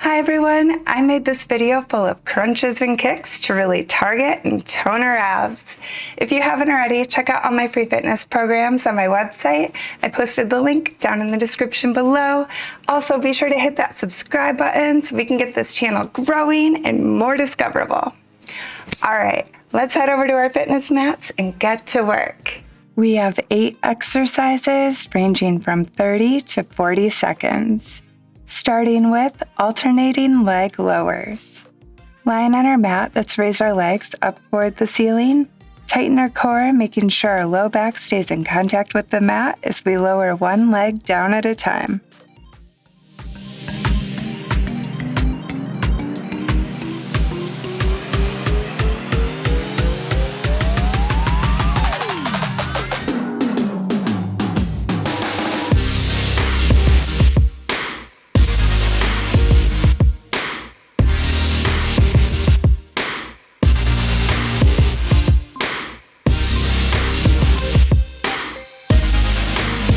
Hi everyone, I made this video full of crunches and kicks to really target and tone our abs. If you haven't already, check out all my free fitness programs on my website. I posted the link down in the description below. Also, be sure to hit that subscribe button so we can get this channel growing and more discoverable. All right, let's head over to our fitness mats and get to work. We have 8 exercises ranging from 30 to 40 seconds. Starting with alternating leg lowers. Lying on our mat, let's raise our legs up toward the ceiling. Tighten our core, making sure our low back stays in contact with the mat as we lower one leg down at a time.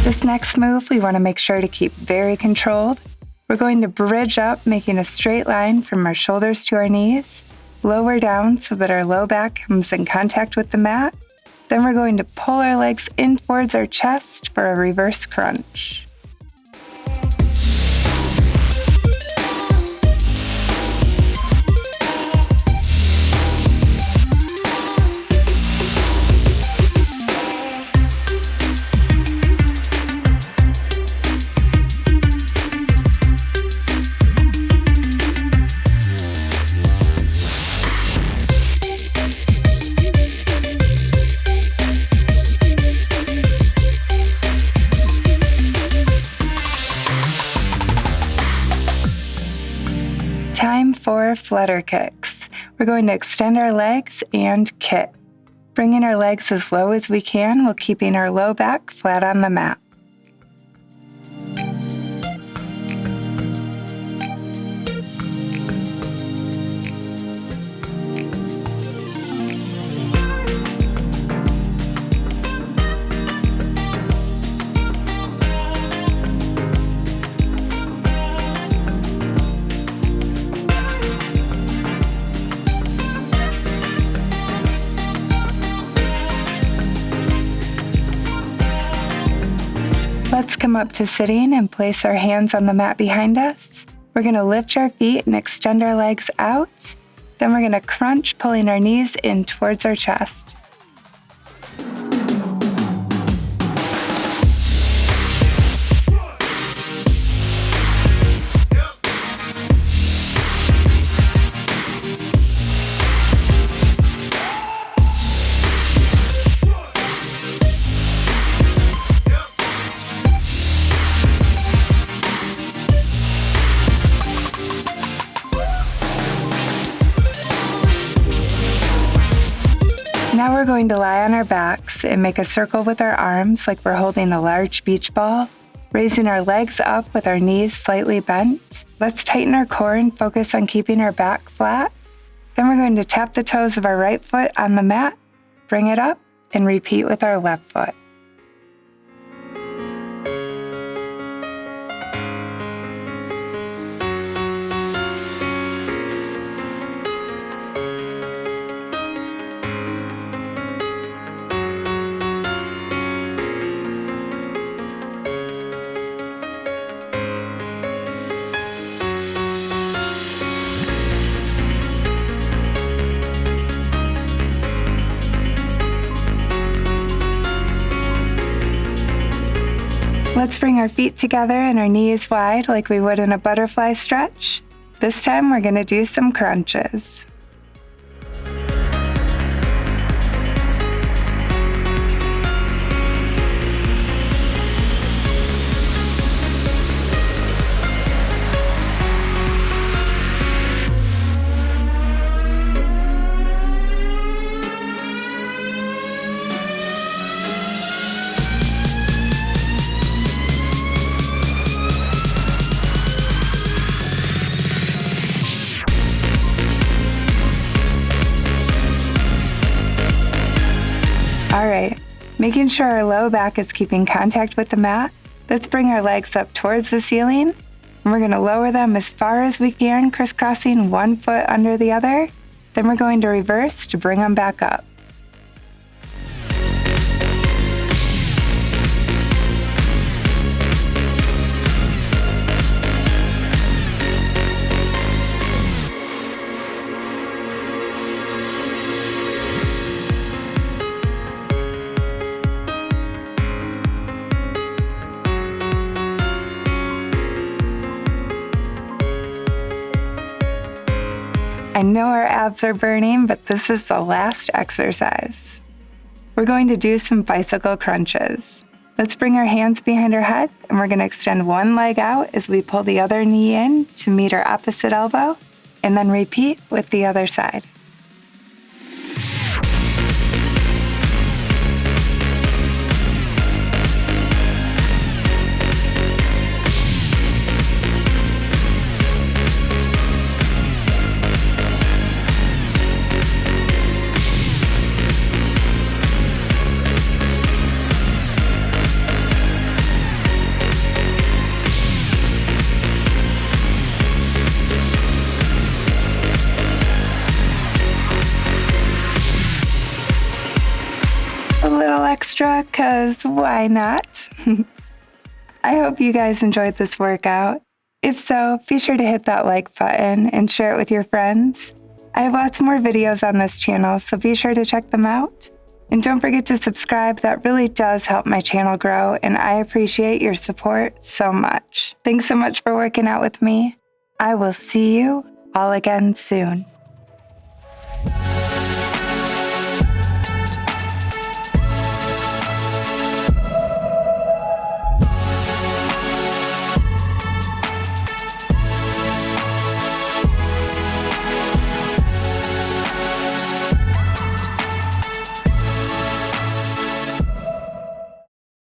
This next move, we want to make sure to keep very controlled. We're going to bridge up, making a straight line from our shoulders to our knees, lower down so that our low back comes in contact with the mat. Then we're going to pull our legs in towards our chest for a reverse crunch. Time for Flutter Kicks. We're going to extend our legs and kick. Bringing our legs as low as we can while keeping our low back flat on the mat. Let's come up to sitting and place our hands on the mat behind us. We're going to lift our feet and extend our legs out. Then we're going to crunch, pulling our knees in towards our chest. Now we're going to lie on our backs and make a circle with our arms like we're holding a large beach ball, raising our legs up with our knees slightly bent. Let's tighten our core and focus on keeping our back flat. Then we're going to tap the toes of our right foot on the mat, bring it up, and repeat with our left foot. Let's bring our feet together and our knees wide like we would in a butterfly stretch. This time we're going to do some crunches. All right, making sure our low back is keeping contact with the mat, let's bring our legs up towards the ceiling, And we're going to lower them as far as we can, crisscrossing one foot under the other. Then we're going to reverse to bring them back up. I know our abs are burning, but this is the last exercise. We're going to do some bicycle crunches. Let's bring our hands behind our head, and we're going to extend one leg out as we pull the other knee in to meet our opposite elbow, and then repeat with the other side. A little extra, cause why not? I hope you guys enjoyed this workout. If so, be sure to hit that like button and share it with your friends. I have lots more videos on this channel, so be sure to check them out. And don't forget to subscribe, that really does help my channel grow, and I appreciate your support so much. Thanks so much for working out with me. I will see you all again soon.